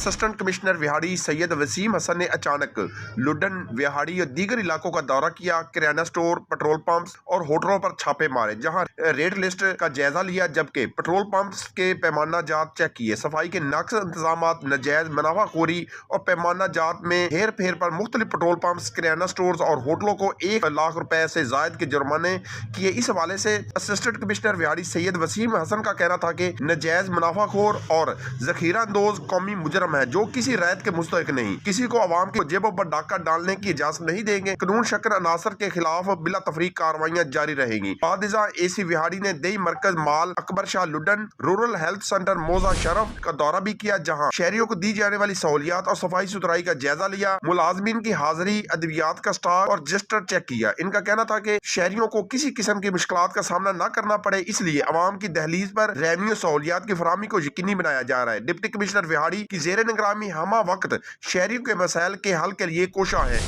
Assistant commissioner Vehari Syed Wasim Hasan ने अचानक लुडन, विहाड़ी और दीगर इलाकों का दौरा किया। किराना स्टोर, पेट्रोल पंप्स और होटलों पर छापे मारे, जहां रेट लिस्ट का जायजा लिया, जबकि पेट्रोल पंप्स के पैमाना जात चेक किए। सफाई के नाकस इंतजाम, नजायज मुनाफाखोरी और पैमाना जात में हेर फेर पर मुख्तलिफ पेट्रोल पंप्स, किराना स्टोर और होटलों को 1 लाख रुपए से जायद के जुर्माने किए। इस हवाले से असिस्टेंट कमिश्नर विहाड़ी सैयद वसीम हसन का कहना था कि नजायज मुनाफाखोर और जखीरा अंदोज कौमी मुजरम है, जो किसी रैयत के मुस्तहिक नहीं, किसी को अवाम की जेबों पर डाका डालने की इजाजत नहीं देंगे। कानून शक्र अनासर के खिलाफ बिला तफरीक कार्रवाइयां जारी रहेंगी। बादिजा एसी विहाड़ी ने दई मरकज माल, Akbar Shah Ludan, rural health centre मौजा शरफ का दौरा भी किया, जहाँ शहरियों को दी जाने वाली सहूलियात और सफाई सुथराई का जायजा लिया। मुलाजमीन की हाजिरी, अद्वियात का स्टॉक और रजिस्टर चेक किया। इनका कहना था कि शहरियों को किसी किस्म की मुश्किलात का सामना न करना पड़े, इसलिए अवाम की दहलीज पर रेवेन्यू सहूलियात की फराहमी को यकीनी बनाया जा रहा है। डिप्टी कमिश्नर विहाड़ी की जेर निगरानी हमा वक्त शहरियों के मसाइल के हल के लिए कोशा है।